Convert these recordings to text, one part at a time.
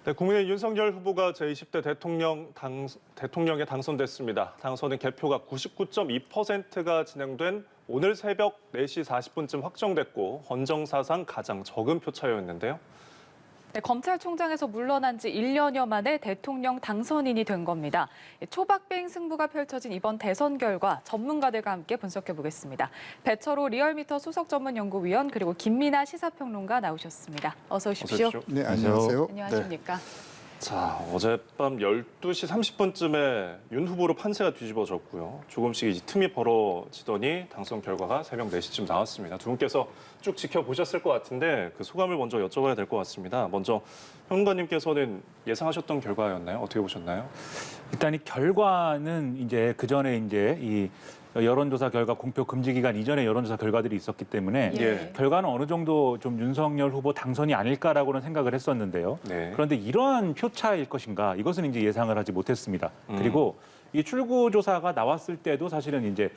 네, 국민의 윤석열 후보가 제20대 대통령에 당선됐습니다. 당선은 개표가 99.2%가 진행된 오늘 새벽 4시 40분쯤 확정됐고 헌정사상 가장 적은 표차였는데요. 네, 검찰총장에서 물러난 지 1년여 만에 대통령 당선인이 된 겁니다. 초박빙 승부가 펼쳐진 이번 대선 결과 전문가들과 함께 분석해 보겠습니다. 배철호 리얼미터 수석전문연구위원 그리고 김민아 시사평론가 나오셨습니다. 어서 오십시오. 네, 안녕하세요. 안녕하십니까? 자, 어젯밤 12시 30분쯤에 윤 후보로 판세가 뒤집어졌고요. 조금씩 이제 틈이 벌어지더니 당선 결과가 새벽 4시쯤 나왔습니다. 두 분께서 쭉 지켜보셨을 것 같은데 그 소감을 먼저 여쭤봐야 될 것 같습니다. 먼저 평론가님께서는 예상하셨던 결과였나요? 어떻게 보셨나요? 일단 이 결과는 이제 그 전에 이제 이 여론조사 결과 공표 금지 기간 이전에 여론조사 결과들이 있었기 때문에 예. 결과는 어느 정도 좀 윤석열 후보 당선이 아닐까라고는 생각을 했었는데요. 네. 그런데 이러한 표차일 것인가 이것은 이제 예상을 하지 못했습니다. 그리고 이 출구조사가 나왔을 때도 사실은 이제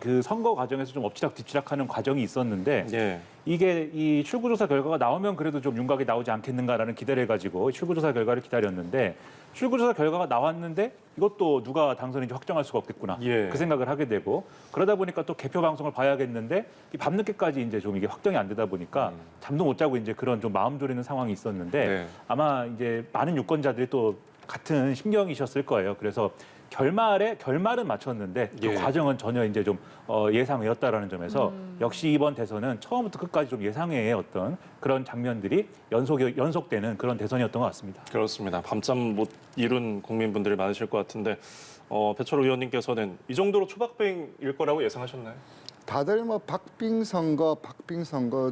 그 선거 과정에서 좀 엎치락뒤치락하는 과정이 있었는데 예. 이게 이 출구조사 결과가 나오면 그래도 좀 윤곽이 나오지 않겠는가라는 기대를 해가지고 출구조사 결과를 기다렸는데 출구조사 결과가 나왔는데 이것도 누가 당선인지 확정할 수가 없겠구나 예. 그 생각을 하게 되고 그러다 보니까 또 개표 방송을 봐야겠는데 이 밤늦게까지 이제 좀 이게 확정이 안 되다 보니까 잠도 못 자고 이제 그런 좀 마음 졸이는 상황이 있었는데 네. 아마 이제 많은 유권자들이 또 같은 심경이셨을 거예요. 그래서 결말은 맞췄는데 그 예. 과정은 전혀 이제 좀 예상외였다라는 점에서 역시 이번 대선은 처음부터 끝까지 좀 예상외의 어떤 그런 장면들이 연속되는 그런 대선이었던 것 같습니다. 그렇습니다. 밤잠 못 이룬 국민분들이 많으실 것 같은데 배철호 의원님께서는 이 정도로 초박빙일 거라고 예상하셨나요? 다들 뭐 박빙 선거,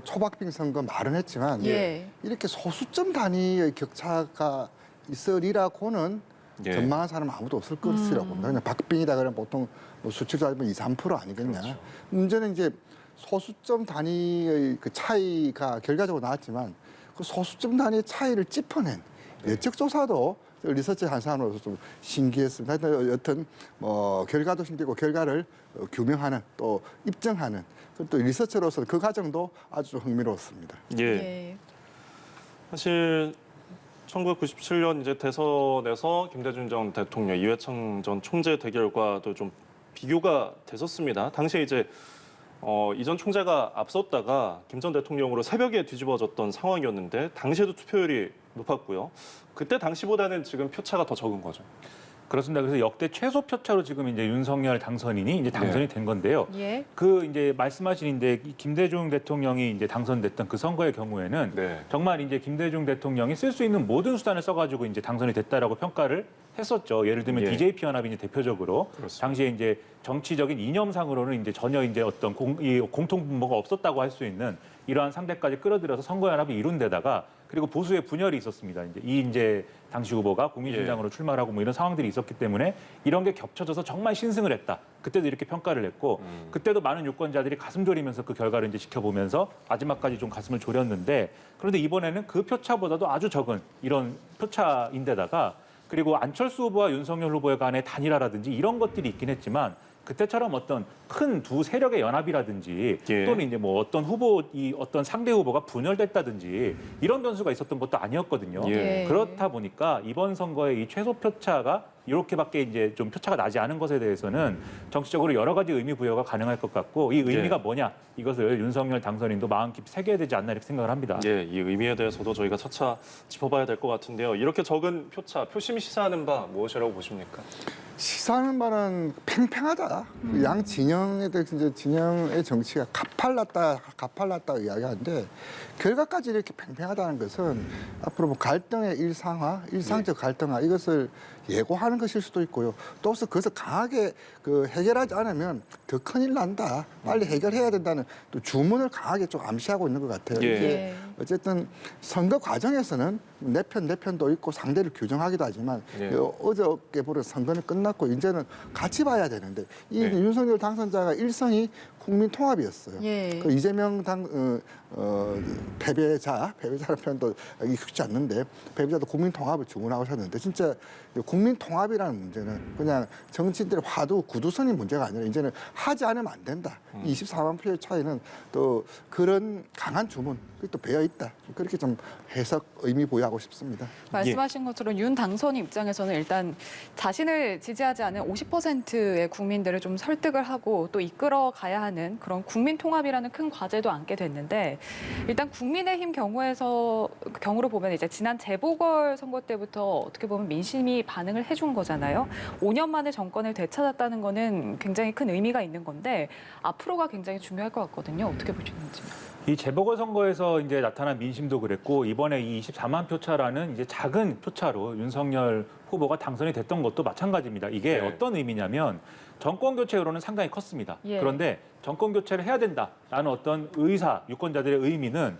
초박빙 선거 말은 했지만 예. 이렇게 소수점 단위의 격차가 있으리라고는 예. 전망한 사람은 아무도 없을 것이라고 봅니다. 그냥 박빙이다 그러면 보통 뭐 수치로 따지면 2, 3% 아니겠냐. 그렇죠. 문제는 이제 소수점 단위의 그 차이가 결과적으로 나왔지만 그 소수점 단위의 차이를 짚어낸 예측 조사도 리서치 한 사람으로서 좀 신기했습니다. 하여튼 여튼 뭐 결과도 신기하고 결과를 규명하는 또 입증하는 또 리서치로서 그 과정도 아주 흥미로웠습니다. 예. 예. 사실 1997년 이제 대선에서 김대중 전 대통령, 이회창 전 총재 대결과도 좀 비교가 됐었습니다. 당시에 이제 이전 총재가 앞섰다가 김 전 대통령으로 새벽에 뒤집어졌던 상황이었는데 당시에도 투표율이 높았고요. 그때 당시보다는 지금 표차가 더 적은 거죠. 그렇습니다. 그래서 역대 최소 표차로 지금 이제 윤석열 당선인이 이제 당선이 된 건데요. 예. 그 이제 말씀하신 김대중 대통령이 이제 당선됐던 그 선거의 경우에는 네. 정말 이제 김대중 대통령이 쓸 수 있는 모든 수단을 써가지고 이제 당선이 됐다라고 평가를 했었죠. 예를 들면 예. DJP 연합이 이제 대표적으로 그렇습니다. 당시에 이제 정치적인 이념상으로는 이제 전혀 이제 어떤 공통 분모가 없었다고 할 수 있는 이러한 상대까지 끌어들여서 선거 연합이 이룬 데다가 그리고 보수의 분열이 있었습니다. 이제 당시 후보가 국민신당으로 출마하고 뭐 이런 상황들이 있었기 때문에 이런 게 겹쳐져서 정말 신승을 했다. 그때도 이렇게 평가를 했고 그때도 많은 유권자들이 가슴 졸이면서 그 결과를 이제 지켜보면서 마지막까지 좀 가슴을 졸였는데 그런데 이번에는 그 표차보다도 아주 적은 이런 표차인데다가 그리고 안철수 후보와 윤석열 후보의 간의 단일화라든지 이런 것들이 있긴 했지만 그때처럼 어떤 큰 두 세력의 연합이라든지 예. 또는 이제 뭐 어떤 어떤 상대 후보가 분열됐다든지 이런 변수가 있었던 것도 아니었거든요. 예. 그렇다 보니까 이번 선거의 이 최소 표차가 이렇게밖에 이제 좀 표차가 나지 않은 것에 대해서는 정치적으로 여러 가지 의미 부여가 가능할 것 같고 이 의미가 뭐냐 이것을 윤석열 당선인도 마음 깊이 새겨야 되지 않나 이렇게 생각을 합니다. 예, 이 의미에 대해서도 저희가 차차 짚어봐야 될 것 같은데요. 이렇게 적은 표차, 표심이 시사하는 바 무엇이라고 보십니까? 시사하는 바는 팽팽하다. 양 진영에 대해서 이제 진영의 정치가 가팔랐다 이야기하는데 결과까지 이렇게 팽팽하다는 것은 앞으로 뭐 갈등의 일상적 갈등화 이것을 예고하는 것일 수도 있고요. 또 그것을 강하게 해결하지 않으면 더 큰일 난다. 빨리 해결해야 된다는 또 주문을 강하게 좀 암시하고 있는 것 같아요. 예. 이게 어쨌든 선거 과정에서는 내 편도 있고 상대를 규정하기도 하지만 예. 어저께 보는 선거는 끝났고 이제는 같이 봐야 되는데 이 네. 윤석열 당선자가 일성이 국민 통합이었어요. 예. 그 이재명 패배자라는 표현도 익숙지 않는데 패배자도 국민 통합을 주문하셨는데 진짜 국민 통합이라는 문제는 그냥 정치인들의 구두선이 문제가 아니라 이제는 하지 않으면 안 된다. 24만 표의 차이는 또 그런 강한 주문 또 배어 있다. 그렇게 좀 해석 의미 부여하고 기대하고 싶습니다. 말씀하신 것처럼 윤 당선인 입장에서는 일단 자신을 지지하지 않은 50%의 국민들을 좀 설득을 하고 또 이끌어 가야 하는 그런 국민 통합이라는 큰 과제도 안게 됐는데 일단 국민의힘 경우로 보면 이제 지난 재보궐 선거 때부터 어떻게 보면 민심이 반응을 해준 거잖아요. 5년 만에 정권을 되찾았다는 거는 굉장히 큰 의미가 있는 건데 앞으로가 굉장히 중요할 것 같거든요. 어떻게 보시는지. 이 재보궐 선거에서 이제 나타난 민심도 그랬고 이번에 이 24만 표차라는 이제 작은 표차로 윤석열 후보가 당선이 됐던 것도 마찬가지입니다. 이게 네. 어떤 의미냐면 정권 교체로는 상당히 컸습니다. 예. 그런데 정권 교체를 해야 된다라는 어떤 의사, 유권자들의 의미는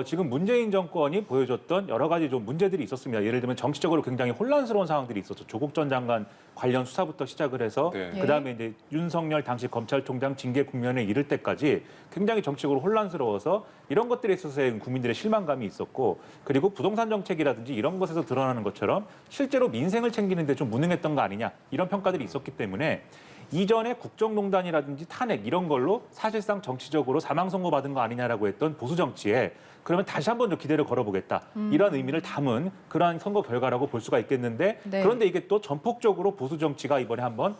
지금 문재인 정권이 보여줬던 여러 가지 좀 문제들이 있었습니다. 예를 들면 정치적으로 굉장히 혼란스러운 상황들이 있었죠. 조국 전 장관 관련 수사부터 시작을 해서 네. 그다음에 이제 윤석열 당시 검찰총장 징계 국면에 이를 때까지 굉장히 정치적으로 혼란스러워서 이런 것들에 있어서의 국민들의 실망감이 있었고 그리고 부동산 정책이라든지 이런 것에서 드러나는 것처럼 실제로 민생을 챙기는 데 좀 무능했던 거 아니냐 이런 평가들이 있었기 때문에 이전에 국정농단이라든지 탄핵 이런 걸로 사실상 정치적으로 사망선고 받은 거 아니냐라고 했던 보수 정치에 그러면 다시 한번 좀 기대를 걸어보겠다. 이런 의미를 담은 그러한 선거 결과라고 볼 수가 있겠는데 네. 그런데 이게 또 전폭적으로 보수 정치가 이번에 한번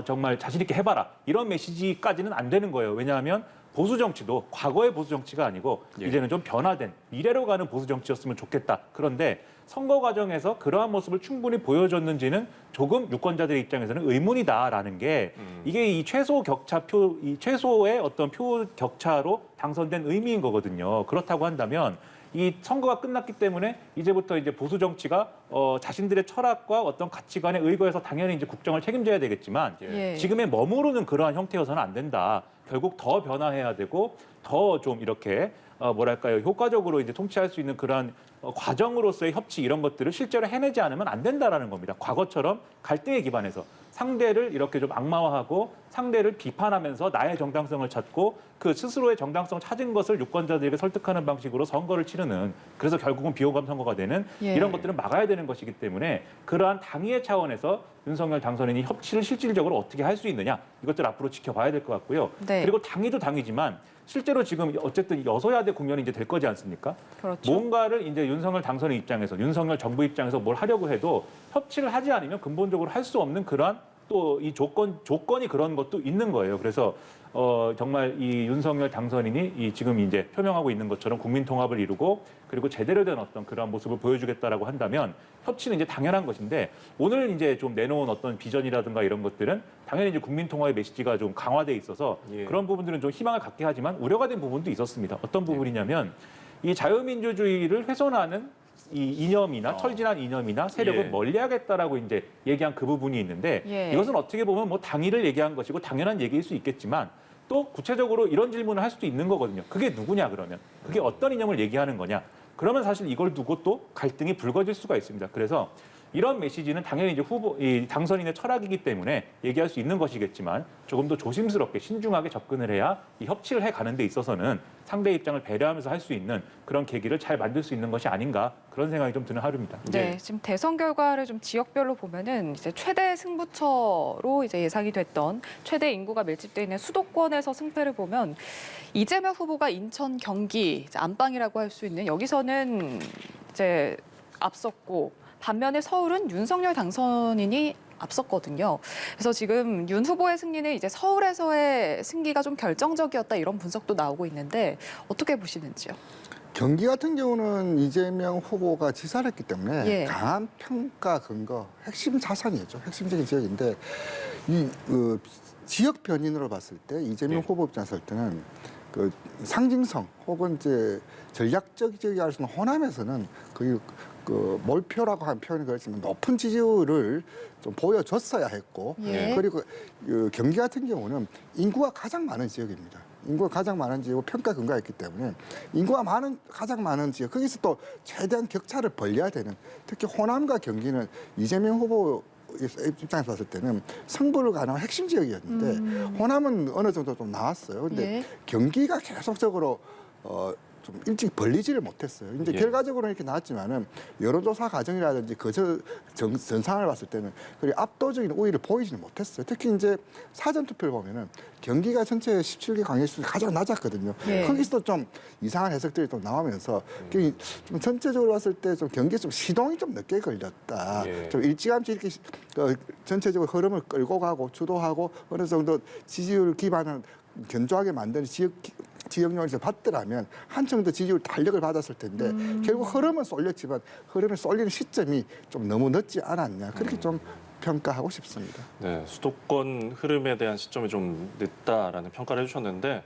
정말 자신 있게 해봐라. 이런 메시지까지는 안 되는 거예요. 왜냐하면 보수 정치도 과거의 보수 정치가 아니고 예. 이제는 좀 변화된 미래로 가는 보수 정치였으면 좋겠다. 그런데 선거 과정에서 그러한 모습을 충분히 보여줬는지는 조금 유권자들의 입장에서는 의문이다라는 게 이게 이 최소의 어떤 표 격차로 당선된 의미인 거거든요. 그렇다고 한다면 이 선거가 끝났기 때문에 이제부터 이제 보수 정치가 자신들의 철학과 어떤 가치관에 의거해서 당연히 이제 국정을 책임져야 되겠지만 예. 지금의 머무르는 그러한 형태여서는 안 된다. 결국 더 변화해야 되고 더 좀 이렇게 뭐랄까요 효과적으로 이제 통치할 수 있는 그러한 과정으로서의 협치 이런 것들을 실제로 해내지 않으면 안 된다라는 겁니다. 과거처럼 갈등에 기반해서 상대를 이렇게 좀 악마화하고 상대를 비판하면서 나의 정당성을 찾고 그 스스로의 정당성을 찾은 것을 유권자들에게 설득하는 방식으로 선거를 치르는 그래서 결국은 비호감 선거가 되는 예. 이런 것들은 막아야 되는 것이기 때문에 그러한 당위의 차원에서 윤석열 당선인이 협치를 실질적으로 어떻게 할 수 있느냐 이것들 앞으로 지켜봐야 될 것 같고요. 네. 그리고 당위도 당이지만 실제로 지금 어쨌든 여소야대 국면이 이제 될 거지 않습니까? 그렇죠. 뭔가를 이제 윤석열 당선인 입장에서 윤석열 정부 입장에서 뭘 하려고 해도 협치를 하지 않으면 근본적으로 할 수 없는 그러한 또 이 조건이 그런 것도 있는 거예요. 그래서 정말 이 윤석열 당선인이 이 지금 이제 표명하고 있는 것처럼 국민 통합을 이루고 그리고 제대로 된 어떤 그러한 모습을 보여주겠다라고 한다면 협치는 이제 당연한 것인데 오늘 이제 좀 내놓은 어떤 비전이라든가 이런 것들은 당연히 이제 국민 통합의 메시지가 좀 강화돼 있어서 예. 그런 부분들은 좀 희망을 갖게 하지만 우려가 된 부분도 있었습니다. 어떤 부분이냐면 이 자유민주주의를 훼손하는 이 이념이나 철진한 이념이나 세력을 예. 멀리하겠다라고 이제 얘기한 그 부분이 있는데 예. 이것은 어떻게 보면 뭐 당위를 얘기한 것이고 당연한 얘기일 수 있겠지만 또 구체적으로 이런 질문을 할 수도 있는 거거든요. 그게 누구냐 그러면 그게 어떤 이념을 얘기하는 거냐 그러면 사실 이걸 두고 또 갈등이 불거질 수가 있습니다. 그래서 이런 메시지는 당연히 이제 이 당선인의 철학이기 때문에 얘기할 수 있는 것이겠지만 조금 더 조심스럽게 신중하게 접근을 해야 이 협치를 해 가는 데 있어서는 상대의 입장을 배려하면서 할 수 있는 그런 계기를 잘 만들 수 있는 것이 아닌가 그런 생각이 좀 드는 하루입니다. 네, 예. 지금 대선 결과를 좀 지역별로 보면은 이제 최대 승부처로 이제 예상이 됐던 최대 인구가 밀집돼 있는 수도권에서 승패를 보면 이재명 후보가 인천, 경기 이제 안방이라고 할 수 있는 여기서는 이제 앞섰고 반면에 서울은 윤석열 당선인이 앞섰거든요. 그래서 지금 윤 후보의 승리는 이제 서울에서의 승기가 좀 결정적이었다 이런 분석도 나오고 있는데 어떻게 보시는지요? 경기 같은 경우는 이재명 후보가 지사를 했기 때문에 예. 강한 평가 근거, 핵심 자산이었죠. 핵심적인 지역인데 이 지역 변인으로 봤을 때 이재명 예. 후보 입장에서 볼 때는 그 상징성 혹은 이제 전략적이지 할 수 있는 호남에서는 그 몰표라고 하는 표현이 그렇지만 높은 지지율을 좀 보여줬어야 했고 예. 그리고 경기 같은 경우는 인구가 가장 많은 지역입니다. 인구가 가장 많은 지역이고 평가 근거가 있기 때문에 인구가 가장 많은 지역 거기서 또 최대한 격차를 벌려야 되는 특히 호남과 경기는 이재명 후보 입장에서 봤을 때는 승부를 가능한 핵심 지역이었는데 호남은 어느 정도 좀 나왔어요. 근데 예. 경기가 계속적으로 좀 일찍 벌리지를 못했어요. 이제 예. 결과적으로 이렇게 나왔지만은 여론조사 과정이라든지 그 전상을 봤을 때는 그리 압도적인 우위를 보이지는 못했어요. 특히 이제 사전 투표를 보면은 경기가 전체 17개 광역시 중에 가장 낮았거든요. 예. 거기서도 좀 이상한 해석들이 또 나오면서 좀 전체적으로 봤을 때 좀 경기에 좀 시동이 좀 늦게 걸렸다. 예. 좀 일찌감치 이렇게 전체적으로 흐름을 끌고 가고 주도하고 어느 정도 지지율 기반을 견조하게 만드는 지역용에서 봤더라면 한층 더 지지율 탄력을 받았을 텐데 결국 흐름은 쏠렸지만 흐름이 쏠리는 시점이 좀 너무 늦지 않았냐 그렇게 좀 평가하고 싶습니다. 네, 수도권 흐름에 대한 시점이 좀 늦다라는 평가를 해주셨는데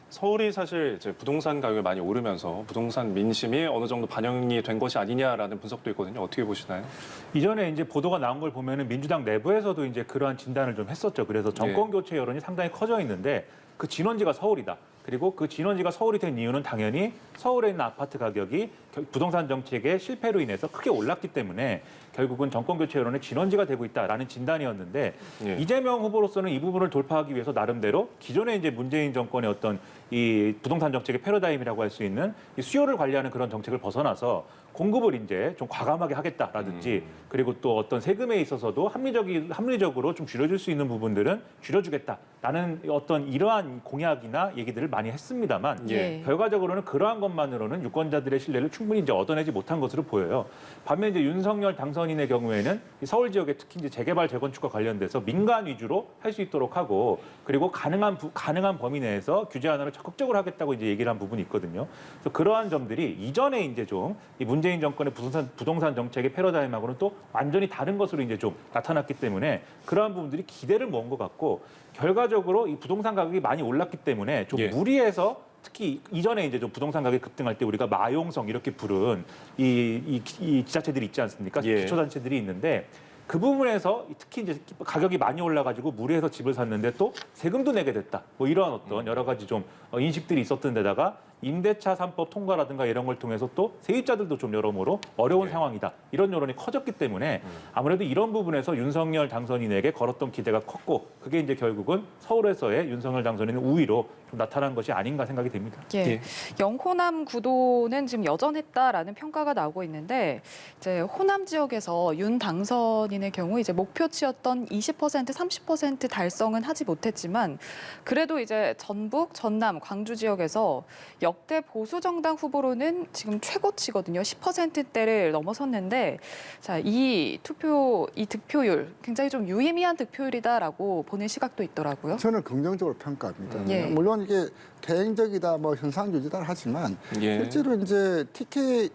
서울이 사실 이제 부동산 가격이 많이 오르면서 부동산 민심이 어느 정도 반영이 된 것이 아니냐라는 분석도 있거든요. 어떻게 보시나요? 이전에 이제 보도가 나온 걸 보면은 민주당 내부에서도 이제 그러한 진단을 좀 했었죠. 그래서 정권 교체 여론이 상당히 커져 있는데 그 진원지가 서울이다. 그리고 그 진원지가 서울이 된 이유는 당연히 서울에 있는 아파트 가격이 부동산 정책의 실패로 인해서 크게 올랐기 때문에 결국은 정권 교체 여론의 진원지가 되고 있다라는 진단이었는데 예. 이재명 후보로서는 이 부분을 돌파하기 위해서 나름대로 기존에 이제 문재인 정권의 어떤 이 부동산 정책의 패러다임이라고 할 수 있는 이 수요를 관리하는 그런 정책을 벗어나서 공급을 이제 좀 과감하게 하겠다라든지 그리고 또 어떤 세금에 있어서도 합리적으로 좀 줄여줄 수 있는 부분들은 줄여주겠다라는 어떤 이러한 공약이나 얘기들을 많이 했습니다만 예. 결과적으로는 그러한 것만으로는 유권자들의 신뢰를 충분히 이제 얻어내지 못한 것으로 보여요. 반면 이제 윤석열 당선인의 경우에는 이 서울 지역에 특히 이제 재개발 재건축과 관련돼서 민간 위주로 할 수 있도록 하고 그리고 가능한 범위 내에서 규제 완화를 적극적으로 하겠다고 이제 얘기를 한 부분이 있거든요. 그래서 그러한 점들이 이전에 이제 좀 이 문재인 정권의 부동산 정책의 패러다임하고는 또 완전히 다른 것으로 이제 좀 나타났기 때문에 그러한 부분들이 기대를 모은 것 같고 결과적으로 이 부동산 가격이 많이 올랐기 때문에 좀 예. 무리해서 특히 이전에 이제 좀 부동산 가격이 급등할 때 우리가 마용성 이렇게 부른 이 지자체들이 있지 않습니까? 예. 기초단체들이 있는데 그 부분에서 특히 이제 가격이 많이 올라가지고 무리해서 집을 샀는데 또 세금도 내게 됐다. 뭐 이러한 어떤 여러 가지 좀 인식들이 있었던 데다가 임대차 3법 통과라든가 이런 걸 통해서 또 세입자들도 좀 여러모로 어려운 상황이다. 이런 여론이 커졌기 때문에 아무래도 이런 부분에서 윤석열 당선인에게 걸었던 기대가 컸고 그게 이제 결국은 서울에서의 윤석열 당선인의 우위로 좀 나타난 것이 아닌가 생각이 됩니다. 예. 예. 영호남 구도는 지금 여전했다라는 평가가 나오고 있는데 이제 호남 지역에서 윤 당선인의 경우 이제 목표치였던 20%, 30% 달성은 하지 못했지만 그래도 이제 전북, 전남, 광주 지역에서 역대 보수 정당 후보로는 지금 최고치거든요. 10%대를 넘어섰는데 자, 이 득표율 굉장히 좀 유의미한 득표율이다라고 보는 시각도 있더라고요. 저는 긍정적으로 평가합니다. 예. 물론 이게 대행적이다, 뭐 현상 유지다 하지만 예. 실제로 이제 TK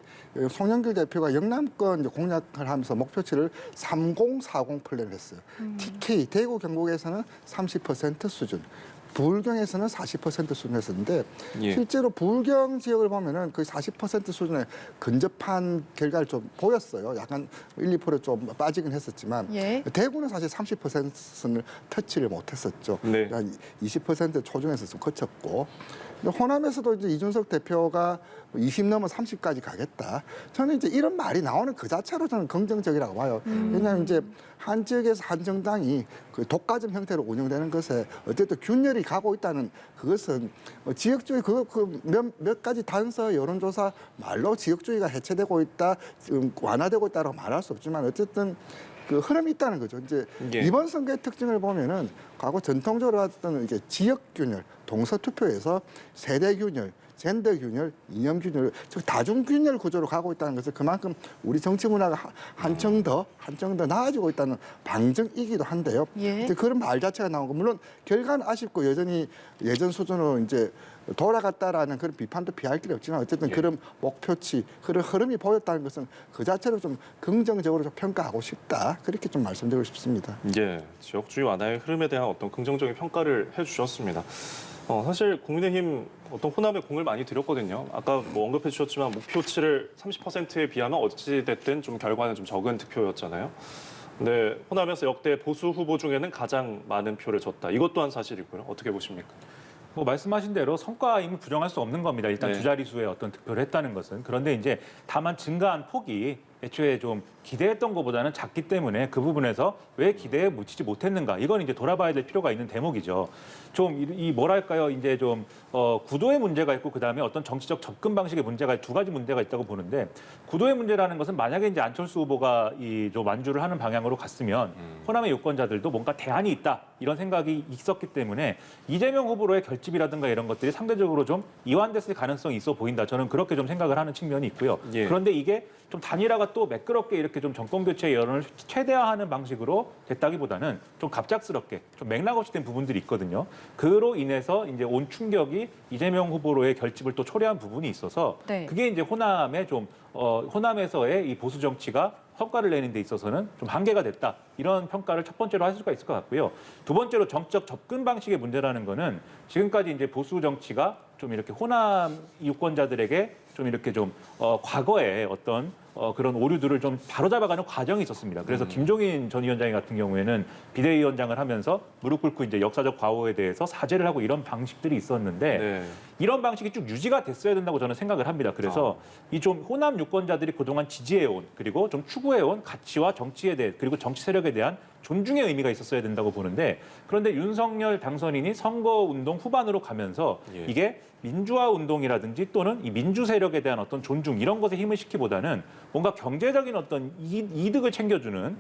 송영길 대표가 영남권 이제 공략을 하면서 목표치를 3040 플랜을 했어요. TK 대구 경북에서는 30% 수준. 부울경에서는 40% 수준이었는데 예. 실제로 부울경 지역을 보면은 거의 40% 수준에 근접한 결과를 좀 보였어요. 약간 1, 2% 좀 빠지긴 했었지만 예. 대구는 사실 30%를 터치를 못했었죠. 네. 한 20% 초중에서 좀 거쳤고 호남에서도 이제 이준석 대표가 20 넘어 30까지 가겠다. 저는 이제 이런 말이 나오는 그 자체로 저는 긍정적이라고 봐요. 왜냐하면 이제 한 지역에서 한 정당이 그 독과점 형태로 운영되는 것에 어쨌든 균열이 가고 있다는 그것은 지역주의 몇 가지 단서 여론조사 말로 지역주의가 해체되고 있다, 지금 완화되고 있다라고 말할 수 없지만 어쨌든 그 흐름이 있다는 거죠. 이제 예. 이번 선거의 특징을 보면은 과거 전통적으로 했던 이게 지역 균열, 동서 투표에서 세대 균열, 젠더 균열, 이념 균열, 즉 다중 균열 구조로 가고 있다는 것은 그만큼 우리 정치 문화가 한층 더 나아지고 있다는 방증이기도 한데요. 예. 이제 그런 말 자체가 나오고 물론 결과는 아쉽고 여전히 예전 수준으로 이제 돌아갔다라는 그런 비판도 피할 길이 없지만 어쨌든 예. 그런 목표치, 그런 흐름이 보였다는 것은 그 자체로 좀 긍정적으로 좀 평가하고 싶다. 그렇게 좀 말씀드리고 싶습니다. 예, 지역주의 완화의 흐름에 대한 어떤 긍정적인 평가를 해주셨습니다. 사실 국민의힘 어떤 호남에 공을 많이 들였거든요. 아까 뭐 언급해 주셨지만 목표치를 30%에 비하면 어찌 됐든 좀 결과는 좀 적은 득표였잖아요. 근데 호남에서 역대 보수 후보 중에는 가장 많은 표를 줬다. 이것 또한 사실이고요. 어떻게 보십니까? 뭐 말씀하신 대로 성과임을 부정할 수 없는 겁니다. 일단 네. 두 자릿수의 어떤 득표를 했다는 것은. 그런데 이제 다만 증가한 폭이 애초에 좀 기대했던 것보다는 작기 때문에 그 부분에서 왜 기대에 미치지 못했는가 이건 이제 돌아봐야 될 필요가 있는 대목이죠. 좀 이 뭐랄까요 이제 좀 구도의 문제가 있고 그다음에 어떤 정치적 접근 방식의 문제가 두 가지 문제가 있다고 보는데 구도의 문제라는 것은 만약에 이제 안철수 후보가 이 좀 완주를 하는 방향으로 갔으면 호남의 유권자들도 뭔가 대안이 있다 이런 생각이 있었기 때문에 이재명 후보로의 결집이라든가 이런 것들이 상대적으로 좀 이완됐을 가능성이 있어 보인다. 저는 그렇게 좀 생각을 하는 측면이 있고요. 예. 그런데 이게 좀 단일화가 또 매끄럽게 이렇게 좀 정권 교체 여론을 최대화하는 방식으로 됐다기보다는 좀 갑작스럽게 좀 맥락 없이 된 부분들이 있거든요. 그로 인해서 이제 온 충격이 이재명 후보로의 결집을 또 초래한 부분이 있어서 네. 그게 이제 호남의 좀 호남에서의 이 보수 정치가 성과를 내는 데 있어서는 좀 한계가 됐다. 이런 평가를 첫 번째로 할 수가 있을 것 같고요. 두 번째로 정적 접근 방식의 문제라는 거는 지금까지 이제 보수 정치가 좀 이렇게 호남 유권자들에게 좀 이렇게 좀 과거에 어떤 그런 오류들을 좀 바로잡아가는 과정이 있었습니다. 그래서 김종인 전 위원장 같은 경우에는 비대위원장을 하면서 무릎 꿇고 이제 역사적 과오에 대해서 사죄를 하고 이런 방식들이 있었는데 네. 이런 방식이 쭉 유지가 됐어야 된다고 저는 생각을 합니다. 그래서 이 좀 호남 유권자들이 그동안 지지해온 그리고 좀 추구해온 가치와 정치에 대해 그리고 정치 세력에 대한 존중의 의미가 있었어야 된다고 보는데 그런데 윤석열 당선인이 선거운동 후반으로 가면서 예. 이게 민주화 운동이라든지 또는 이 민주 세력에 대한 어떤 존중 이런 것에 힘을 싣기보다는 뭔가 경제적인 어떤 이득을 챙겨주는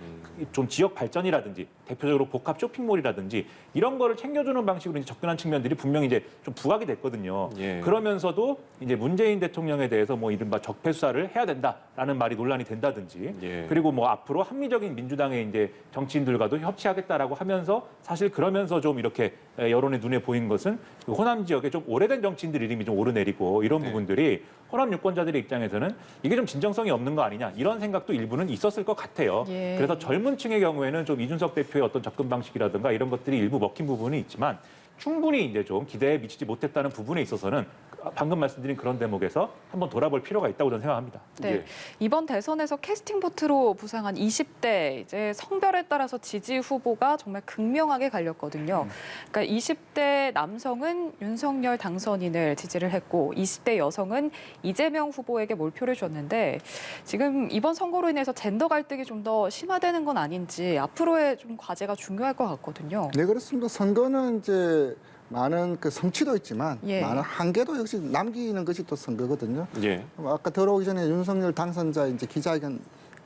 좀 지역 발전이라든지 대표적으로 복합 쇼핑몰이라든지 이런 거를 챙겨주는 방식으로 이제 접근한 측면들이 분명히 이제 좀 부각이 됐거든요. 예. 그러면서도 이제 문재인 대통령에 대해서 뭐 이른바 적폐 수사를 해야 된다라는 말이 논란이 된다든지 예. 그리고 뭐 앞으로 합리적인 민주당의 이제 정치인들과도 협치하겠다라고 하면서 사실 그러면서 좀 이렇게 여론의 눈에 보인 것은 그 호남 지역에 좀 오래된 정치인들 이름이 좀 오르내리고 이런 네. 부분들이 호남 유권자들의 입장에서는 이게 좀 진정성이 없는 거 아니냐 이런 생각도 일부는 있었을 것 같아요. 예. 그래서 젊은 층의 경우에는 좀 이준석 대표의 어떤 접근 방식이라든가 이런 것들이 일부 먹힌 부분이 있지만 충분히 이제 좀 기대에 미치지 못했다는 부분에 있어서는 방금 말씀드린 그런 대목에서 한번 돌아볼 필요가 있다고 저는 생각합니다. 네. 예. 이번 대선에서 캐스팅 보트로 부상한 20대 이제 성별에 따라서 지지 후보가 정말 극명하게 갈렸거든요. 그러니까 20대 남성은 윤석열 당선인을 지지를 했고 20대 여성은 이재명 후보에게 몰표를 줬는데 지금 이번 선거로 인해서 젠더 갈등이 좀 더 심화되는 건 아닌지 앞으로의 좀 과제가 중요할 것 같거든요. 네, 그렇습니다. 선거는 이제 많은 그 성취도 있지만 예. 많은 한계도 역시 남기는 것이 또 선거거든요. 예. 아까 들어오기 전에 윤석열 당선자 이제 기자회견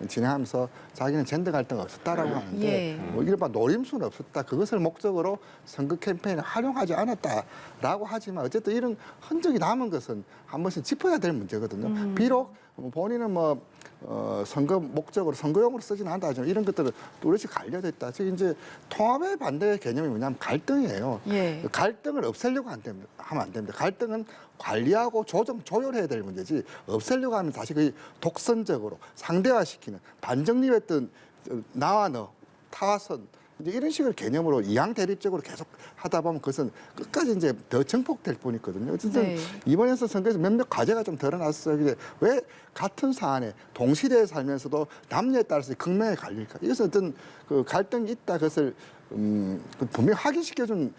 진행하면서 자기는 젠더 갈등 없었다라고 하는데 예. 뭐 이른바 노림수는 없었다. 그것을 목적으로 선거 캠페인에 활용하지 않았다라고 하지만 어쨌든 이런 흔적이 남은 것은 한 번씩 짚어야 될 문제거든요. 비록 본인은 뭐 선거 목적으로 선거용으로 쓰지는 않다 하지만 이런 것들은 또렷이 갈려져 있다. 즉 이제 통합의 반대 개념이 뭐냐면 갈등이에요. 예. 갈등을 없애려고 하면 안 됩니다. 갈등은 관리하고 조율해야 될 문제지 없애려고 하면 다시 그 독선적으로 상대화시키는 반정립했던 나와 너, 타와 선 이제 이런 식의 개념으로 이양 대립적으로 계속 하다 보면 그것은 끝까지 이제 더 증폭될 뿐이거든요. 어쨌든 네. 이번에서 선거에서 몇몇 과제가 좀 드러났어요. 근데 왜 같은 사안에 동시대에 살면서도 남녀에 따라서 극명하게 갈릴까? 이것은 어떤 그 갈등이 있다. 그것을 분명히 확인시켜준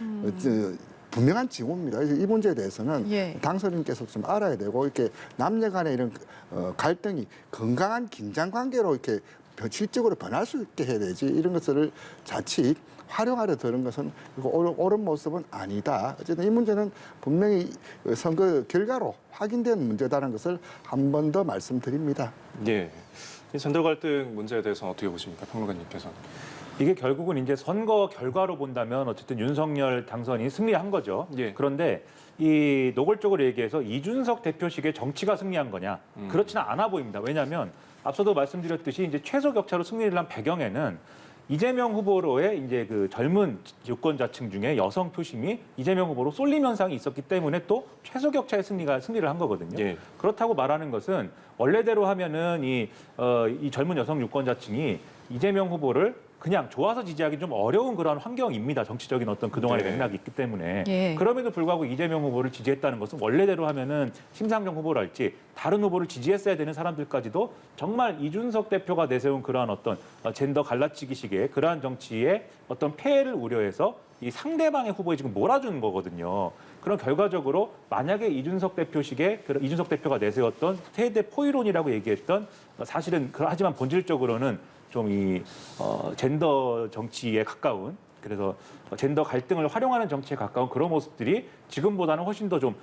분명한 징후입니다. 그래서 이 문제에 대해서는 예. 당선인께서 좀 알아야 되고 이렇게 남녀 간의 이런 갈등이 건강한 긴장 관계로 이렇게 실적으로 변할 수 있게 해야 되지 이런 것을 자칫 활용하려 드는 것은 옳은 모습은 아니다. 어쨌든 이 문제는 분명히 선거 결과로 확인된 문제다라는 것을 한 번 더 말씀드립니다. 예. 이 젠더 갈등 문제에 대해서는 어떻게 보십니까, 평론가님께서는? 이게 결국은 이제 선거 결과로 본다면 어쨌든 윤석열 당선인이 승리한 거죠. 예. 그런데 이 노골적으로 얘기해서 이준석 대표식의 정치가 승리한 거냐? 그렇지는 않아 보입니다. 왜냐하면 앞서도 말씀드렸듯이 이제 최소 격차로 승리를 한 배경에는 이재명 후보로의 이제 그 젊은 유권자층 중에 여성 표심이 이재명 후보로 쏠림 현상이 있었기 때문에 또 최소 격차의 승리를 한 거거든요. 예. 그렇다고 말하는 것은 원래대로 하면은 이 젊은 여성 유권자층이 이재명 후보를 그냥 좋아서 지지하기 좀 어려운 그런 환경입니다. 정치적인 어떤 그동안의 네. 맥락이 있기 때문에. 예. 그럼에도 불구하고 이재명 후보를 지지했다는 것은 원래대로 하면은 심상정 후보랄지 다른 후보를 지지했어야 되는 사람들까지도 정말 이준석 대표가 내세운 그러한 어떤 젠더 갈라치기식의 그러한 정치의 어떤 폐해를 우려해서 이 상대방의 후보에 지금 몰아주는 거거든요. 그런 결과적으로 만약에 이준석 대표식의 이준석 대표가 내세웠던 세대 포이론이라고 얘기했던 사실은 하지만 본질적으로는 좀 이 젠더 정치에 가까운 그래서 젠더 갈등을 활용하는 정치에 가까운 그런 모습들이 지금보다는 훨씬 더 좀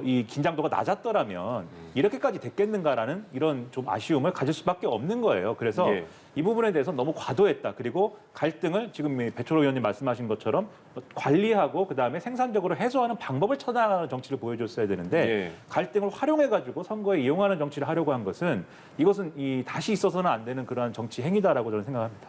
이 긴장도가 낮았더라면 이렇게까지 됐겠는가라는 이런 좀 아쉬움을 가질 수밖에 없는 거예요. 그래서 예. 이 부분에 대해서 너무 과도했다. 그리고 갈등을 지금 배철호 의원님 말씀하신 것처럼 관리하고 그다음에 생산적으로 해소하는 방법을 찾아나가는 정치를 보여줬어야 되는데 예. 갈등을 활용해가지고 선거에 이용하는 정치를 하려고 한 것은 이것은 다시 있어서는 안 되는 그러한 정치 행위다라고 저는 생각합니다.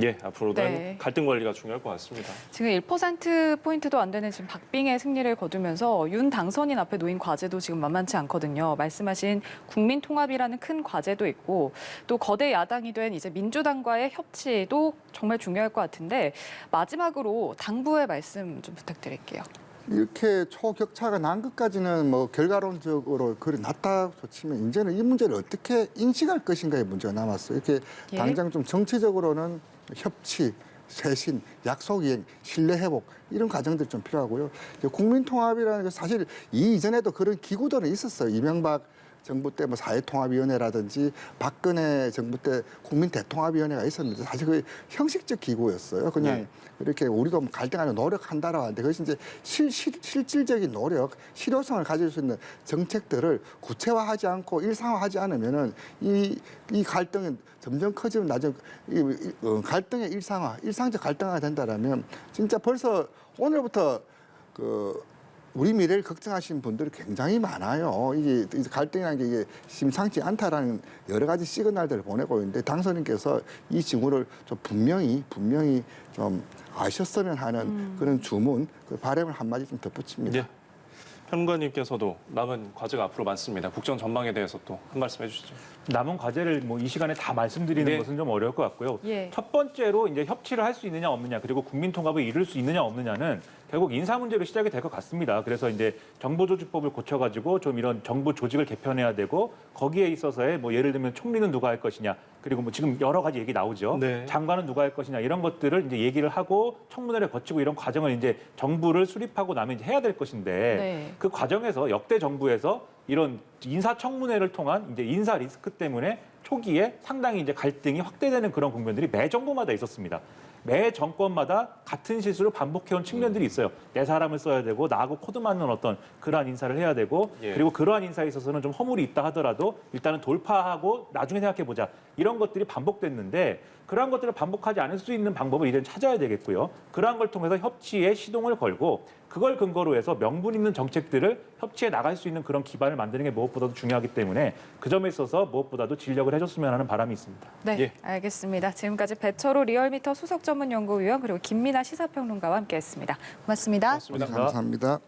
예, 앞으로도 네. 갈등 관리가 중요할 것 같습니다. 지금 1%포인트도 안 되는 지금 박빙의 승리를 거두면서 윤 당선인 앞에 놓인 과제도 지금 만만치 않거든요. 말씀하신 국민통합이라는 큰 과제도 있고 또 거대 야당이 된 이제 민주당과의 협치도 정말 중요할 것 같은데 마지막으로 당부의 말씀 좀 부탁드릴게요. 이렇게 초격차가 난 것까지는 뭐 결과론적으로 그리 낮다고 치면 이제는 이 문제를 어떻게 인식할 것인가의 문제가 남았어요. 이렇게 예. 당장 좀 정치적으로는 협치, 쇄신, 약속 이행, 신뢰 회복 이런 과정들이 좀 필요하고요. 이제 국민통합이라는 게 사실 이전에도 그런 기구들은 있었어요. 이명박 정부 때 뭐 사회통합위원회라든지 박근혜 정부 때 국민대통합위원회가 있었는데 사실 그 형식적 기구였어요. 그냥 네. 이렇게 우리도 갈등하려 노력한다라고 하는데 그것이 이제 실질적인 노력, 실효성을 가질 수 있는 정책들을 구체화하지 않고 일상화하지 않으면은 이 갈등은 점점 커지면 나중에 갈등의 일상화, 일상적 갈등화가 된다라면 진짜 벌써 오늘부터 우리 미래를 걱정하시는 분들이 굉장히 많아요. 이게 갈등이라는 게 이게 심상치 않다라는 여러 가지 시그널들을 보내고 있는데 당선인께서 이 징후를 좀 분명히 좀 아셨으면 하는 그런 주문, 그 바람을 한마디 좀 덧붙입니다. 예. 평론가님께서도 남은 과제가 앞으로 많습니다. 국정 전망에 대해서 또 한 말씀 해주시죠. 남은 과제를 이 시간에 다 말씀드리는 네. 것은 좀 어려울 것 같고요. 예. 첫 번째로 이제 협치를 할 수 있느냐 없느냐 그리고 국민 통합을 이룰 수 있느냐 없느냐는 결국 인사 문제로 시작이 될 것 같습니다. 그래서 이제 정보조직법을 고쳐가지고 좀 이런 정부 조직을 개편해야 되고 거기에 있어서의 뭐 예를 들면 총리는 누가 할 것이냐 그리고 뭐 지금 여러 가지 얘기 나오죠. 네. 장관은 누가 할 것이냐 이런 것들을 이제 얘기를 하고 청문회를 거치고 이런 과정을 이제 정부를 수립하고 나면 이제 해야 될 것인데 네. 그 과정에서 역대 정부에서 이런 인사청문회를 통한 이제 인사 리스크 때문에 초기에 상당히 이제 갈등이 확대되는 그런 국면들이 매 정부마다 있었습니다. 매 정권마다 같은 실수를 반복해온 측면들이 있어요. 내 사람을 써야 되고 나하고 코드 맞는 어떤 그러한 인사를 해야 되고 예. 그리고 그러한 인사에 있어서는 좀 허물이 있다 하더라도 일단은 돌파하고 나중에 생각해보자. 이런 것들이 반복됐는데 그러한 것들을 반복하지 않을 수 있는 방법을 이제는 찾아야 되겠고요. 그러한 걸 통해서 협치에 시동을 걸고 그걸 근거로 해서 명분 있는 정책들을 협치에 나갈 수 있는 그런 기반을 만드는 게 무엇보다도 중요하기 때문에 그 점에 있어서 무엇보다도 진력을 해줬으면 하는 바람이 있습니다. 네, 예. 알겠습니다. 지금까지 배철호 리얼미터 수석 전문연구위원 그리고 김민아 시사평론가와 함께했습니다. 고맙습니다. 고맙습니다. 감사합니다.